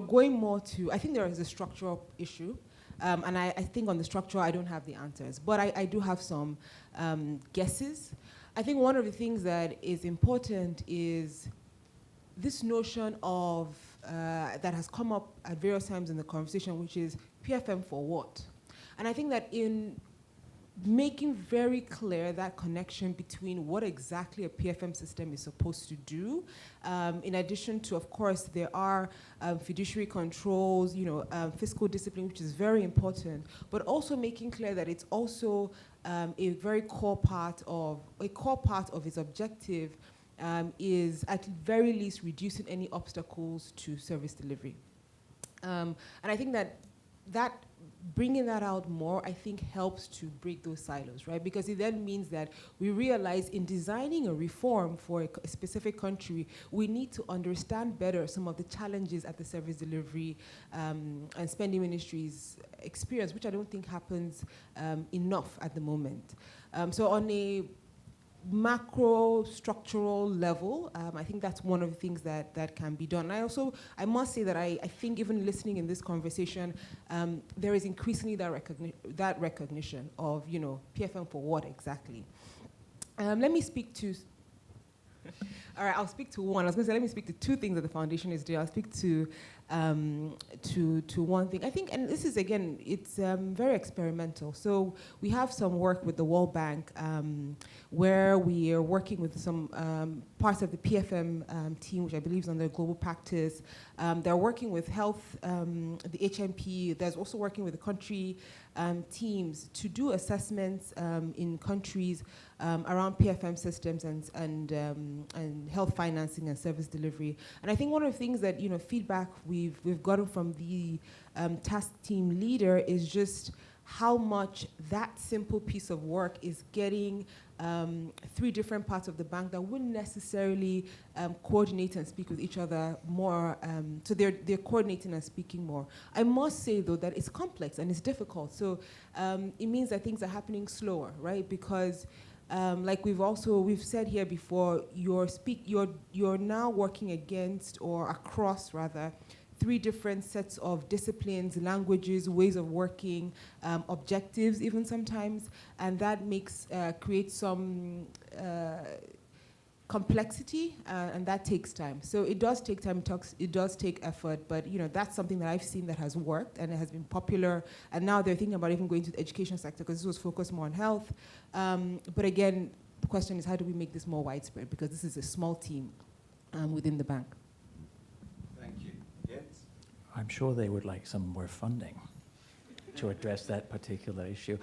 going more to, I think there is a structural issue, and I think on the structure I don't have the answers, but I do have some guesses. I think one of the things that is important is this notion of, that has come up at various times in the conversation, which is PFM for what? And I think that in making very clear that connection between what exactly a PFM system is supposed to do, in addition to, of course, there are fiduciary controls, fiscal discipline, which is very important, but also making clear that it's also a very core part of its objective is at very least reducing any obstacles to service delivery. And I think that bringing that out more, I think, helps to break those silos, right? Because it then means that we realize in designing a reform for a specific country, we need to understand better some of the challenges at the service delivery and spending ministries experience, which I don't think happens enough at the moment. So on a macro structural level, I think that's one of the things that can be done. I must say that I think even listening in this conversation, there is increasingly that recognition of, PFM for what exactly. Let me speak to, all right, I'll speak to one. I was going to say, let me speak to two things that the foundation is doing. I'll speak to one thing. I think, and this is, again, it's very experimental. So we have some work with the World Bank where we are working with some parts of the PFM team, which I believe is under global practice. They're working with health, the HMP. There's also working with the country teams to do assessments in countries around PFM systems and health financing and service delivery. And I think one of the things that, feedback we've gotten from the task team leader is just how much that simple piece of work is getting three different parts of the bank that wouldn't necessarily coordinate and speak with each other more. So they're coordinating and speaking more. I must say, though, that it's complex and it's difficult. So it means that things are happening slower, right? Because like we've said here before, you're now working against, or across rather, three different sets of disciplines, languages, ways of working, objectives even sometimes, and that creates some complexity, and that takes time. So it does take time, it does take effort, but that's something that I've seen that has worked and it has been popular, and now they're thinking about even going to the education sector because this was focused more on health. But again, the question is, how do we make this more widespread? Because this is a small team within the bank. Thank you. Yes? I'm sure they would like some more funding to address that particular issue.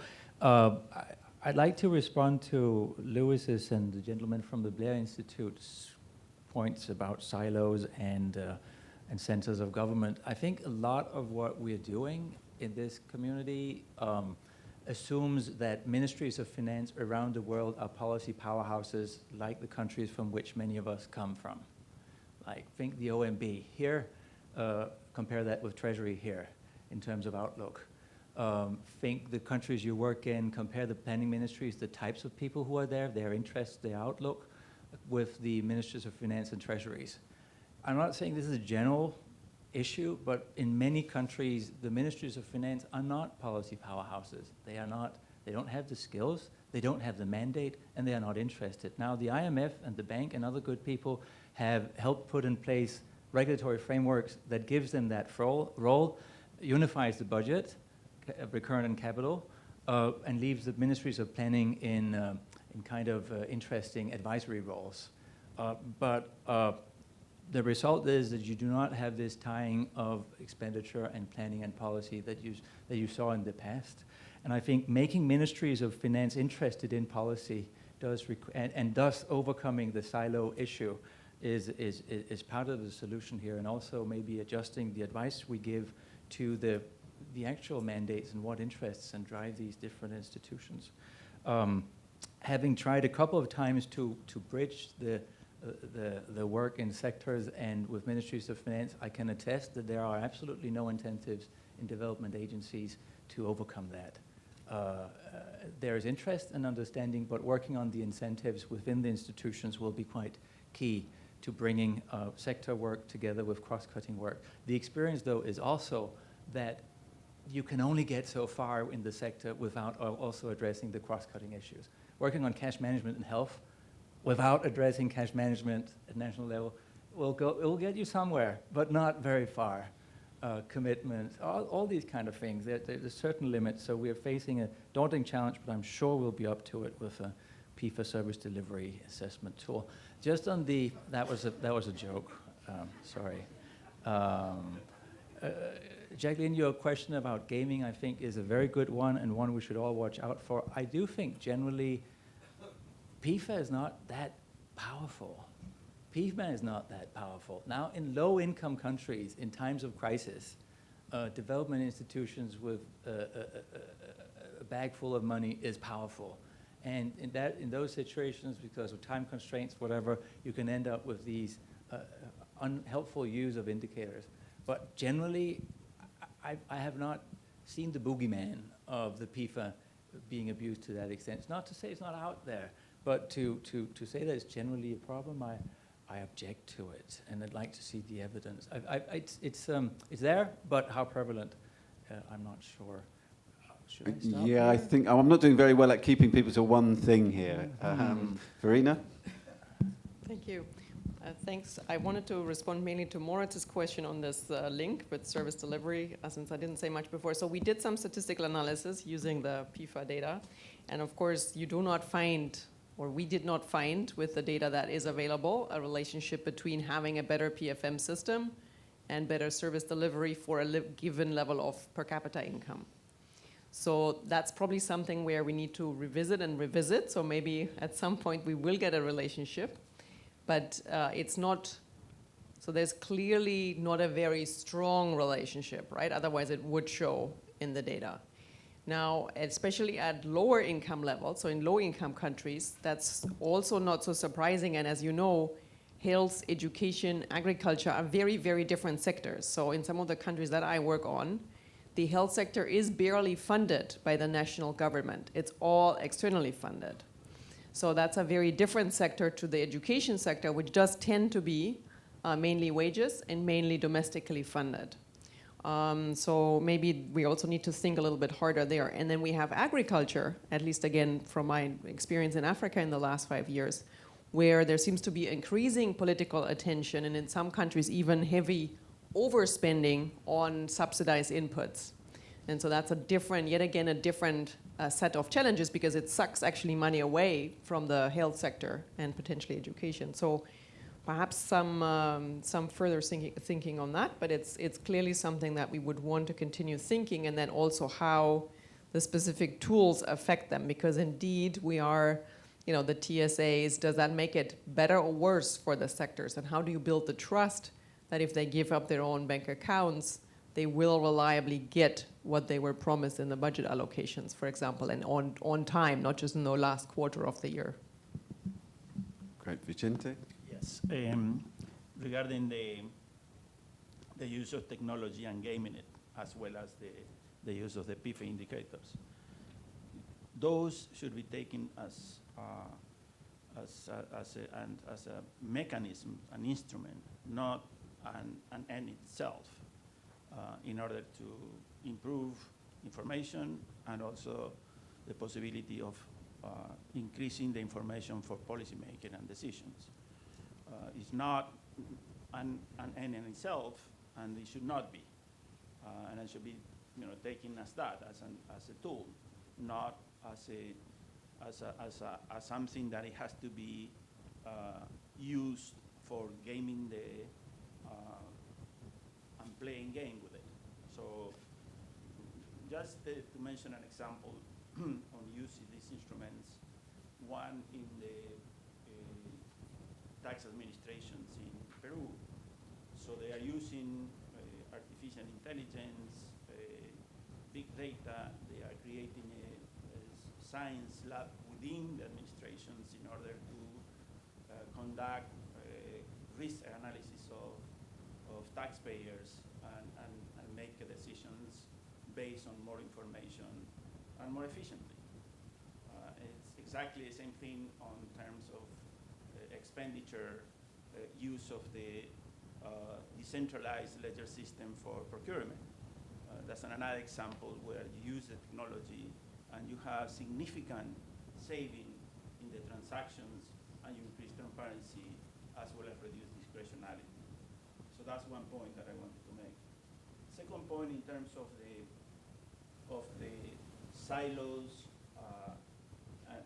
I'd like to respond to Lewis's and the gentleman from the Blair Institute's points about silos and centers of government. I think a lot of what we're doing in this community assumes that ministries of finance around the world are policy powerhouses like the countries from which many of us come from. Like, think the OMB here, compare that with Treasury here in terms of outlook. Think the countries you work in, compare the planning ministries, the types of people who are there, their interests, their outlook, with the ministries of finance and treasuries. I'm not saying this is a general issue, but in many countries, the ministries of finance are not policy powerhouses. They don't have the skills, they don't have the mandate, and they are not interested. Now, the IMF and the bank and other good people have helped put in place regulatory frameworks that gives them that role, unifies the budget, recurrent and capital, and leaves the ministries of planning in kind of interesting advisory roles. But the result is that you do not have this tying of expenditure and planning and policy that you saw in the past. And I think making ministries of finance interested in policy and thus overcoming the silo issue is part of the solution here, and also maybe adjusting the advice we give to the actual mandates and what interests and drive these different institutions. Having tried a couple of times to bridge the work in sectors and with ministries of finance, I can attest that there are absolutely no incentives in development agencies to overcome that. There is interest and understanding, but working on the incentives within the institutions will be quite key to bringing sector work together with cross-cutting work. The experience, though, is also that you can only get so far in the sector without also addressing the cross-cutting issues. Working on cash management and health without addressing cash management at national level will get you somewhere, but not very far. commitments, all these kind of things. There's certain limits, so we're facing a daunting challenge, but I'm sure we'll be up to it with a PEFA service delivery assessment tool. Just on that was a joke, sorry. Jacqueline, your question about gaming, I think, is a very good one and one we should all watch out for. I do think generally PEFA is not that powerful. PEFA is not that powerful. Now, in low-income countries, in times of crisis, development institutions with a bag full of money is powerful. And in those situations, because of time constraints, whatever, you can end up with these unhelpful use of indicators. But generally, I have not seen the boogeyman of the PEFA being abused to that extent. It's not to say it's not out there, but to say that it's generally a problem, I object to it, and I'd like to see the evidence. It's there, but how prevalent, I'm not sure. Should I stop Yeah, I here? think I'm not doing very well at keeping people to one thing here. Verena? Thank you. Thanks. I wanted to respond mainly to Moritz's question on this link with service delivery, since I didn't say much before. So we did some statistical analysis using the PEFA data. And of course, you do not find, or we did not find with the data that is available, a relationship between having a better PFM system and better service delivery for a given level of per capita income. So that's probably something where we need to revisit. So maybe at some point we will get a relationship. But it's not, so there's clearly not a very strong relationship, right? Otherwise it would show in the data. Now, especially at lower income levels, so in low income countries, that's also not so surprising. And as you know, health, education, agriculture are very, very different sectors. So in some of the countries that I work on, the health sector is barely funded by the national government. It's all externally funded. So that's a very different sector to the education sector, which does tend to be mainly wages and mainly domestically funded. So maybe we also need to think a little bit harder there. And then we have agriculture, at least again from my experience in Africa in the last 5 years, where there seems to be increasing political attention and in some countries even heavy overspending on subsidized inputs. And so that's a different, yet again, a different set of challenges because it sucks actually money away from the health sector and potentially education. So perhaps some further thinking on that, but it's clearly something that we would want to continue thinking, and then also how the specific tools affect them, because indeed we are, you know, the TSAs, does that make it better or worse for the sectors? And how do you build the trust that if they give up their own bank accounts, they will reliably get what they were promised in the budget allocations, for example, and on time, not just in the last quarter of the year. Great. Vicente? Yes. Regarding the use of technology and gaming it, as well as the use of the PEFA indicators, those should be taken as a mechanism, an instrument, not an end itself, in order to improve information and also the possibility of increasing the information for policymaking and decisions. It's not an end in itself, and it should not be. And it should be, you know, taken as that, as a tool, not as something that it has to be used for gaming and playing game with it. So just to mention an example on using these instruments, one in the tax administrations in Peru. So they are using artificial intelligence, big data. They are creating a science lab within the administrations in order to conduct risk analysis of taxpayers and make decisions based on more information and more efficiently. It's exactly the same thing on terms of expenditure, use of the decentralized ledger system for procurement. That's another example where you use the technology and you have significant saving in the transactions and you increase transparency as well as reduce discretionality. So that's one point that I wanted to make. second point in terms of the silos,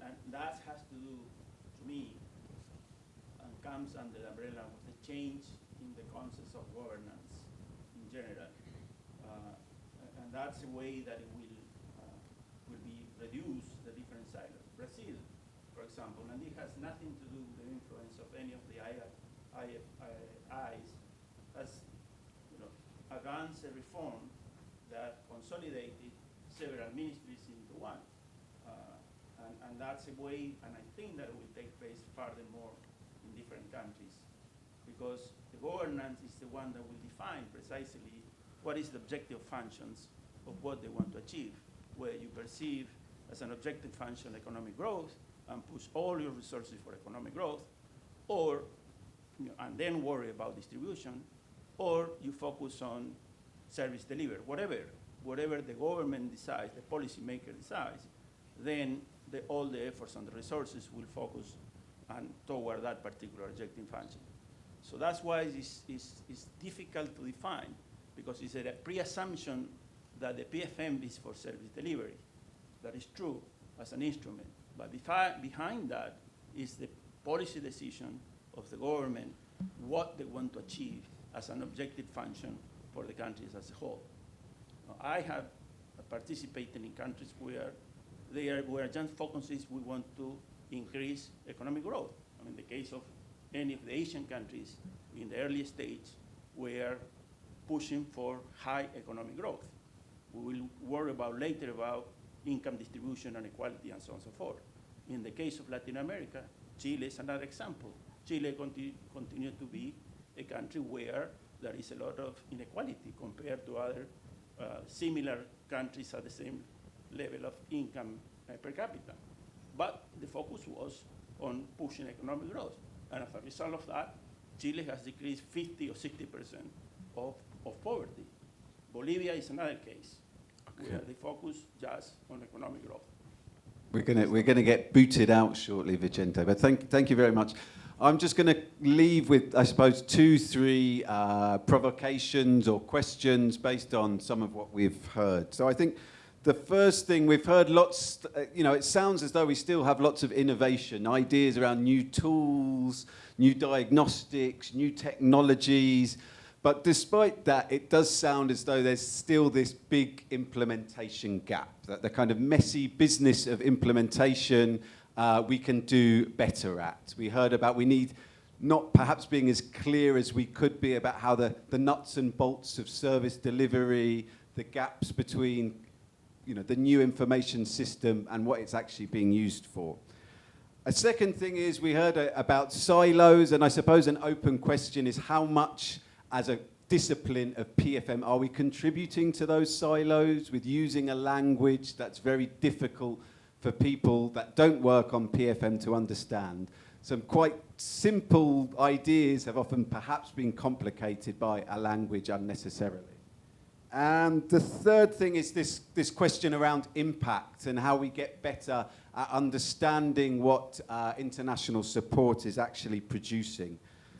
and that has to do, to me, and comes under the umbrella of the change in the concepts of governance in general. And that's a way that it will be reduce the different silos. Brazil, for example, and it has nothing to do with the influence of any of the IFIs, has advanced a reform that consolidated several ministries into one. And that's a way, and I think that it will take place furthermore in different countries, because the governance is the one that will define precisely what is the objective functions of what they want to achieve, where you perceive as an objective function economic growth and push all your resources for economic growth, or, and then worry about distribution, or you focus on service delivery, whatever the government decides, the policymaker decides, then all the efforts and the resources will focus toward that particular objective function. So that's why it's difficult to define, because it's a pre-assumption that the PFM is for service delivery. That is true as an instrument, but behind that is the policy decision of the government, what they want to achieve as an objective function for the countries as a whole. I have participated in countries where where just focuses we want to increase economic growth. I mean, the case of any of the Asian countries in the early stage, we are pushing for high economic growth. We will worry later about income distribution and equality and so on and so forth. In the case of Latin America, Chile is another example. Chile continues to be a country where there is a lot of inequality compared to other similar countries at the same level of income per capita. But the focus was on pushing economic growth. And as a result of that, Chile has decreased 50 or 60% of poverty. Bolivia is another case where they focus just on economic growth. We're gonna get booted out shortly, Vicente, but thank you very much. I'm just going to leave with, I suppose, 2-3 provocations or questions based on some of what we've heard. So I think the first thing, we've heard lots, it sounds as though we still have lots of innovation, ideas around new tools, new diagnostics, new technologies. But despite that, it does sound as though there's still this big implementation gap, that the kind of messy business of implementation we can do better at. We heard about we need not perhaps being as clear as we could be about how the nuts and bolts of service delivery, the gaps between the new information system and what it's actually being used for. A second thing is we heard about silos, and I suppose an open question is how much as a discipline of PFM are we contributing to those silos with using a language that's very difficult for people that don't work on PFM to understand. Some quite simple ideas have often perhaps been complicated by a language unnecessarily. And the third thing is this question around impact and how we get better at understanding what international support is actually producing.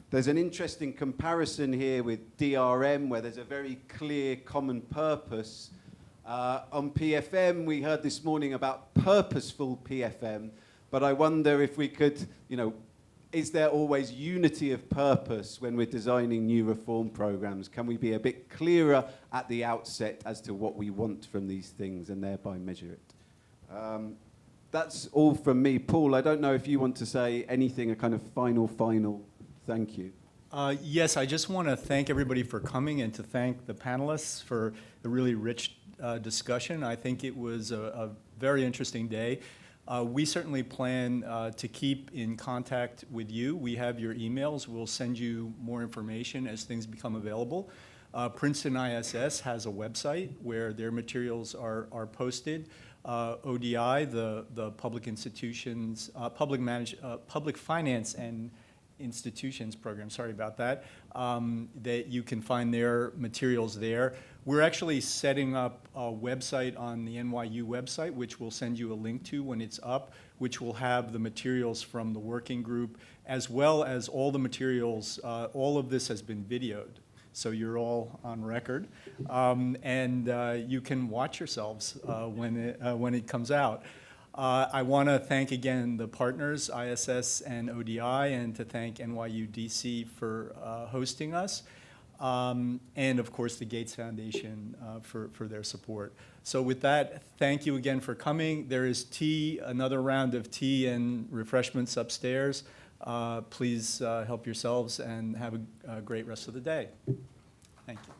There's an interesting comparison here with DRM, where there's a very clear common purpose. On PFM, we heard this morning about purposeful PFM, but I wonder if we could, is there always unity of purpose when we're designing new reform programs? Can we be a bit clearer at the outset as to what we want from these things and thereby measure it? That's all from me. Paul, I don't know if you want to say anything, a kind of final thank you. Yes, I just want to thank everybody for coming and to thank the panelists for a really rich discussion. I think it was a very interesting day. We certainly plan to keep in contact with you. We have your emails. We'll send you more information as things become available. Princeton ISS has a website where their materials are posted. ODI, the public institutions, public finance and institutions program, sorry about that, that you can find their materials there. We're actually setting up a website on the NYU website, which we'll send you a link to when it's up, which will have the materials from the working group, as well as all the materials. All of this has been videoed. so you're all on record. You can watch yourselves when it comes out. I want to thank again the partners, ISS and ODI, and to thank NYU DC for hosting us. And of course the Gates Foundation for their support. So with that, thank you again for coming. There is tea, another round of tea and refreshments upstairs. Please help yourselves and have a great rest of the day. Thank you.